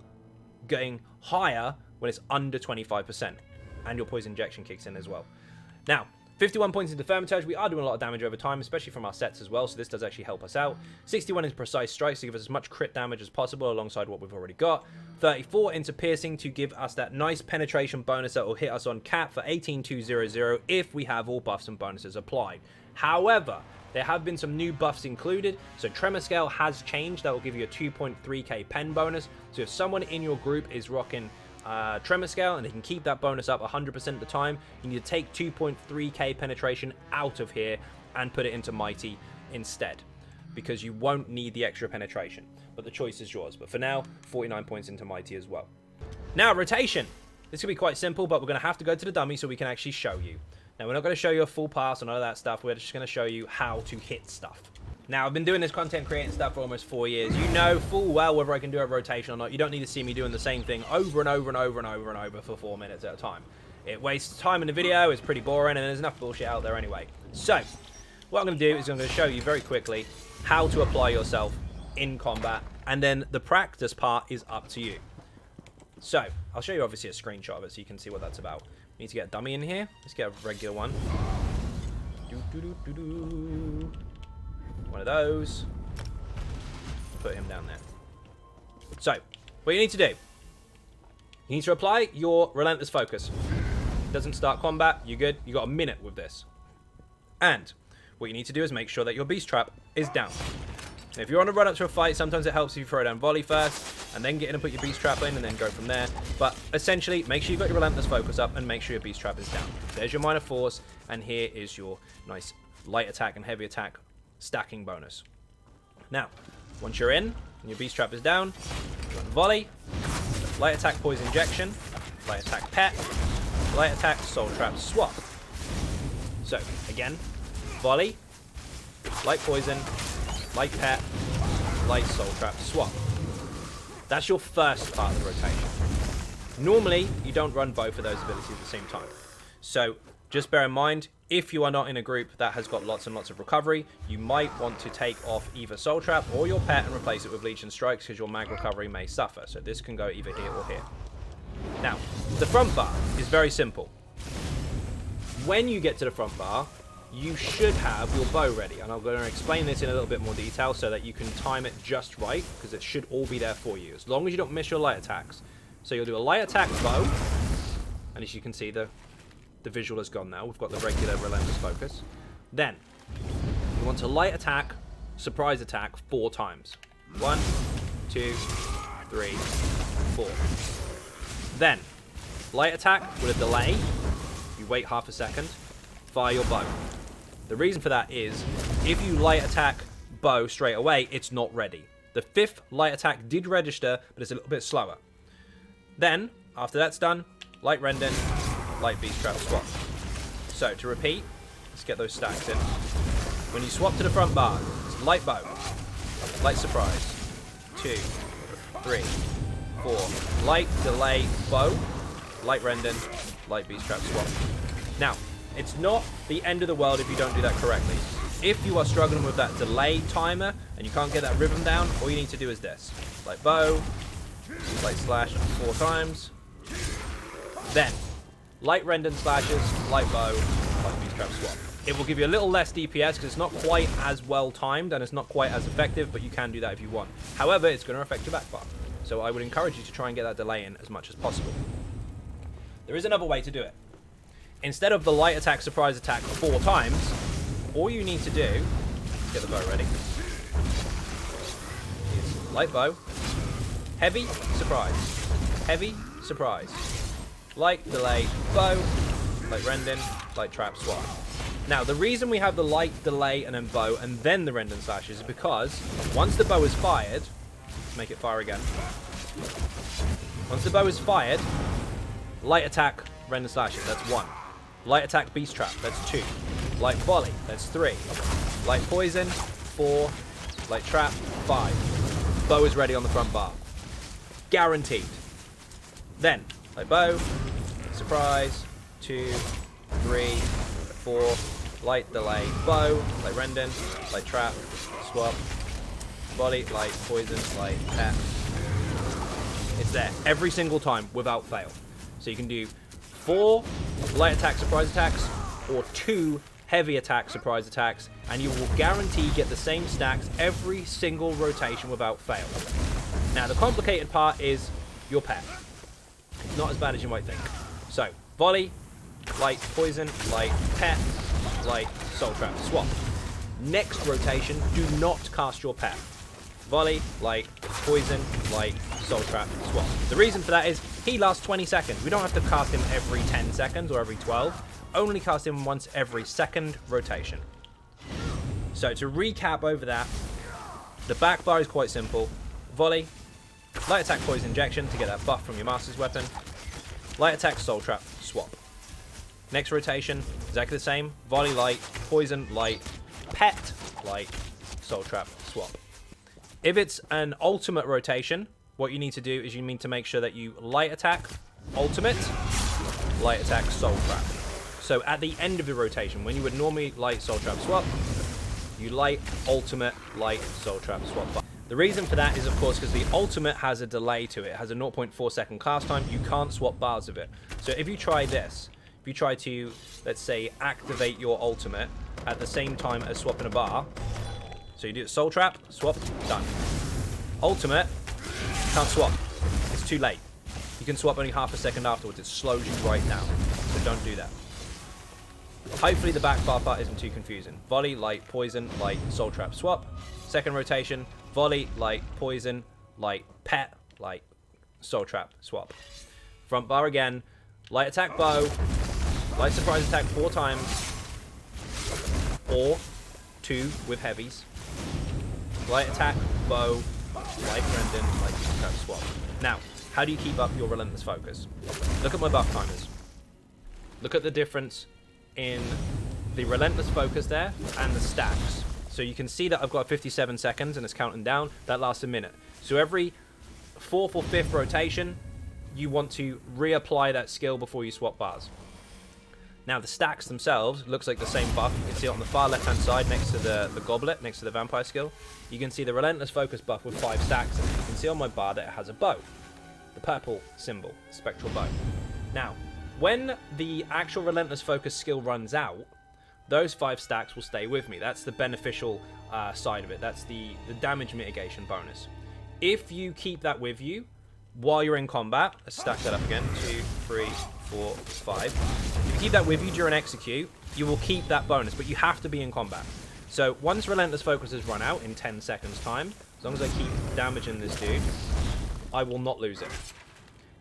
going higher when it's under 25%, and your poison injection kicks in as well. Now, 51 points into Thermitage. We are doing a lot of damage over time, especially from our sets as well, so this does actually help us out. 61 into Precise Strikes to give us as much crit damage as possible alongside what we've already got. 34 into Piercing to give us that nice penetration bonus that will hit us on cap for 18,200 if we have all buffs and bonuses applied. However, there have been some new buffs included, so Tremor Scale has changed. That will give you a 2.3k pen bonus. So if someone in your group is rocking Tremor Scale and they can keep that bonus up 100% of the time, you need to take 2.3k penetration out of here and put it into Mighty instead, because you won't need the extra penetration. But the choice is yours. But for now, 49 points into Mighty as well. Now, rotation. This could be quite simple, but we're going to have to go to the dummy so we can actually show you. Now, we're not going to show you a full pass and all of that stuff. We're just going to show you how to hit stuff. Now, I've been doing this content creating stuff for almost 4 years. You know full well whether I can do a rotation or not. You don't need to see me doing the same thing over and over and over and over and over for 4 minutes at a time. It wastes time in the video, it's pretty boring, and there's enough bullshit out there anyway. So, what I'm going to do is I'm going to show you very quickly how to apply yourself in combat And then the practice part is up to you. So, I'll show you obviously a screenshot of it so you can see what that's about. We need to get a dummy in here. Let's get a regular one. One of those. Put him down there. So, what you need to do. You need to apply your Relentless Focus. Doesn't start combat. You're good. You got a minute with this. And what you need to do is make sure that your Beast Trap is down. And if you're on a run up to a fight, sometimes it helps if you throw down volley first, and then get in and put your Beast Trap in, and then go from there. But essentially, make sure you've got your Relentless Focus up, and make sure your Beast Trap is down. There's your Minor Force, and here is your nice light attack and heavy attack stacking bonus. Now, once you're in, and your Beast Trap is down, you want volley, light attack Poison Injection, light attack Pet, light attack Soul Trap Swap. So, again, volley, light poison, light pet, light soul trap swap. That's your first part of the rotation. Normally, you don't run both of those abilities at the same time. So, just bear in mind, if you are not in a group that has got lots and lots of recovery, you might want to take off either soul trap or your pet and replace it with Legion Strikes because your mag recovery may suffer. So this can go either here or here. Now, the front bar is very simple. When you get to the front bar, you should have your bow ready, and I'm going to explain this in a little bit more detail so that you can time it just right, because it should all be there for you, as long as you don't miss your light attacks. So you'll do a light attack bow, and as you can see, the visual has gone now. We've got the regular Relentless Focus. Then, you want to light attack, surprise attack 4 times. 1, 2, 3, 4. Then, light attack with a delay. You wait half a second, fire your bow. The reason for that is, if you light attack bow straight away, it's not ready. The 5th light attack did register, but it's a little bit slower. Then, after that's done, light Rendon, light Beast Trap swap. So, to repeat, let's get those stacks in. When you swap to the front bar, it's light bow, light surprise, 2, 3, 4, light delay bow, light Rendon, light Beast Trap swap. Now, it's not the end of the world if you don't do that correctly. If you are struggling with that delay timer and you can't get that rhythm down, all you need to do is this. Light bow, light slash 4 times. Then, light Rendon slashes, light bow, light Beast Trap swap. It will give you a little less DPS because it's not quite as well timed and it's not quite as effective, but you can do that if you want. However, it's going to affect your back bar. So I would encourage you to try and get that delay in as much as possible. There is another way to do it. Instead of the light attack, surprise attack 4 times, all you need to do, get the bow ready, is light bow, heavy, surprise, light delay, bow, light Rendon, light trap swap. Now, the reason we have the light delay and then bow and then the Rendon slashes is because once the bow is fired, let's make it fire again. Once the bow is fired, light attack, Rendon slashes, that's 1. Light attack Beast Trap, that's 2. Light volley, that's 3. Light poison, 4. Light trap, 5. Bow is ready on the front bar. Guaranteed. Then, light bow, surprise, 2, 3, 4. Light delay, bow, light Rendon, light trap, swap, volley, light poison, light pet. It's there every single time without fail. So you can do 4 light attack surprise attacks or 2 heavy attack surprise attacks, and you will guarantee get the same stacks every single rotation without fail. Now, the complicated part is your pet. It's not as bad as you might think. So, volley, light poison, light pet, light soul trap swap. Next rotation, do not cast your pet. Volley, light, poison, light, soul trap, swap. The reason for that is he lasts 20 seconds. We don't have to cast him every 10 seconds or every 12. Only cast him once every 2nd rotation. So to recap over that, the back bar is quite simple. Volley, light attack poison injection to get that buff from your master's weapon. Light attack soul trap, swap. Next rotation, exactly the same. Volley, light, poison, light, pet, light, soul trap, swap. If it's an ultimate rotation, what you need to do is you need to make sure that you light attack, ultimate, light attack, soul trap. So at the end of the rotation, when you would normally light soul trap swap, you light ultimate, light soul trap swap. The reason for that is, of course, because the ultimate has a delay to it. It has a 0.4 second cast time. You can't swap bars of it. So if you try this, if you try to, let's say, activate your ultimate at the same time as swapping a bar, so you do it soul trap, swap, done. Ultimate, can't swap. It's too late. You can swap only half a second afterwards. It slows you right down. So don't do that. Hopefully the backfire part isn't too confusing. Volley, light, poison, light, soul trap, swap. Second rotation, volley, light, poison, light, pet, light, soul trap, swap. Front bar again, light attack bow, light surprise attack 4 times, or 2 with heavies. Light attack, bow, light Brendan, light trap, swap. Now, how do you keep up your relentless focus? Look at my buff timers. Look at the difference in the relentless focus there and the stacks. So you can see that I've got 57 seconds and it's counting down. That lasts a minute. So every 4th or 5th rotation, you want to reapply that skill before you swap bars. Now the stacks themselves looks like the same buff. You can see it on the far left hand side next to the goblet, next to the vampire skill. You can see the relentless focus buff with 5 stacks, and you can see on my bar that it has a bow. The purple symbol, spectral bow. Now, when the actual relentless focus skill runs out, those 5 stacks will stay with me. That's the beneficial side of it. That's the damage mitigation bonus. If you keep that with you while you're in combat, let's stack that up again. 2, 3, 4, 5. If you keep that with you during execute, you will keep that bonus, but you have to be in combat. So once relentless focus has run out in 10 seconds time, as long as I keep damaging this dude, I will not lose it.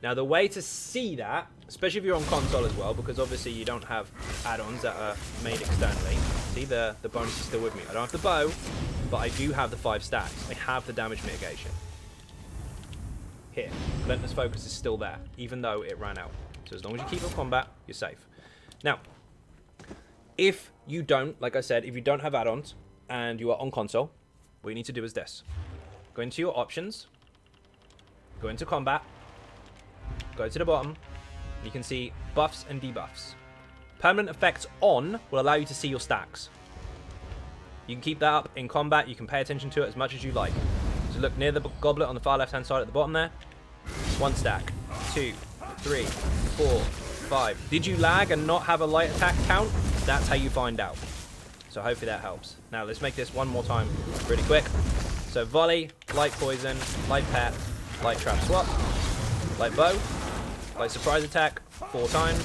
Now the way to see that, especially if you're on console as well, because obviously you don't have add-ons that are made externally. See, the bonus is still with me. I don't have the bow, but I do have the 5 stacks. I have the damage mitigation. Here, relentless focus is still there, even though it ran out. So as long as you keep in combat, you're safe. Now, if you don't, like I said, if you don't have add-ons and you are on console, what you need to do is this. Go into your options, go into combat, go to the bottom, you can see buffs and debuffs. Permanent effects on will allow you to see your stacks. You can keep that up in combat, you can pay attention to it as much as you like. So look near the goblet on the far left hand side at the bottom there. 1 stack, 2, 3, 4, 5. Did you lag and not have a light attack count? That's how you find out. So hopefully that helps. Now let's make this one more time really quick. So volley, light poison, light pet, light trap swap, light bow, light surprise attack 4 times,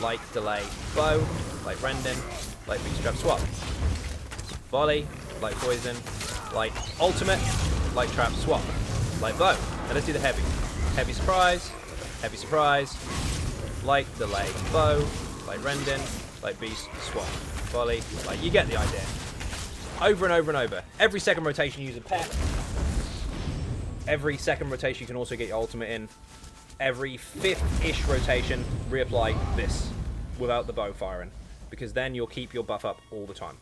light delay bow, light Rendon, light bootstrap swap, volley, light poison, light ultimate, light trap swap, light bow. Now let's do the heavy. Heavy surprise, light delay bow, light Rendon, light beast swap, volley, light. You get the idea. Over and over and over. Every second rotation use a pet. Every second rotation you can also get your ultimate in. Every 5th-ish rotation, reapply this without the bow firing, because then you'll keep your buff up all the time.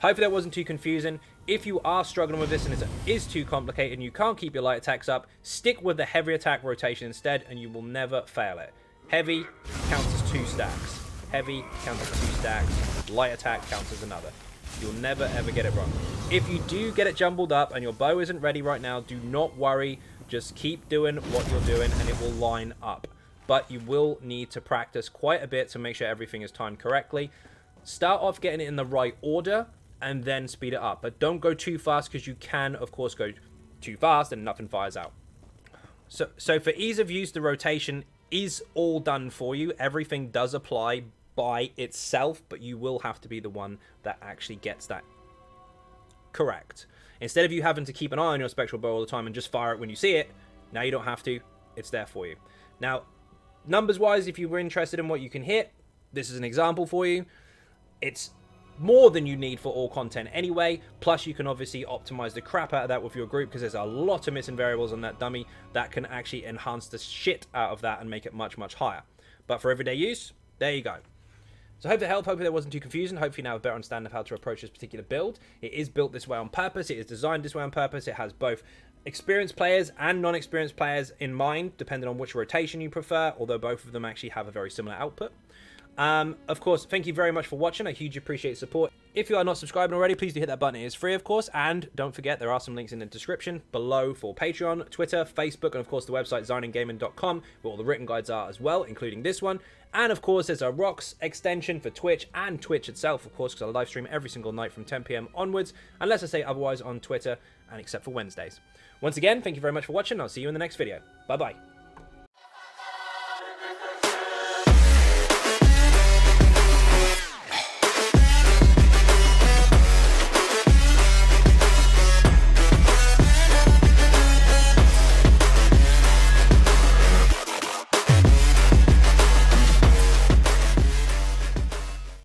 Hopefully that wasn't too confusing. If you are struggling with this and it is too complicated and you can't keep your light attacks up, stick with the heavy attack rotation instead and you will never fail it. Heavy counts as 2 stacks. Heavy counts as 2 stacks. Light attack counts as another. You'll never ever get it wrong. If you do get it jumbled up and your bow isn't ready right now, do not worry. Just keep doing what you're doing and it will line up. But you will need to practice quite a bit to make sure everything is timed correctly. Start off getting it in the right order and then speed it up. But don't go too fast, because you can, of course, go too fast and nothing fires out. So for ease of use, the rotation is all done for you. Everything does apply by itself, but you will have to be the one that actually gets that correct. Instead of you having to keep an eye on your spectral bow all the time and just fire it when you see it, now you don't have to. It's there for you. Now, numbers wise, if you were interested in what you can hit, this is an example for you. It's more than you need for all content anyway, plus you can obviously optimize the crap out of that with your group, because there's a lot of missing variables on that dummy that can actually enhance the shit out of that and make it much, much higher. But for everyday use, there you go. So I hope it helped. Hopefully that wasn't too confusing. Hopefully you now have a better understanding of how to approach this particular build. It is built this way on purpose. It is designed this way on purpose. It has both experienced players and non-experienced players in mind, depending on which rotation you prefer, although both of them actually have a very similar output. Of course, thank you very much for watching. I hugely appreciate the support. If you are not subscribing already, please do hit that button. It is free, of course. And don't forget, there are some links in the description below for Patreon, Twitter, Facebook, and of course the website xynodegaming.com, where all the written guides are as well, including this one. And of course, there's a Rocks extension for Twitch and Twitch itself, of course, because I live stream every single night from 10 PM onwards, unless I say otherwise on Twitter, and except for Wednesdays. Once again, thank you very much for watching. I'll see you in the next video. Bye-bye.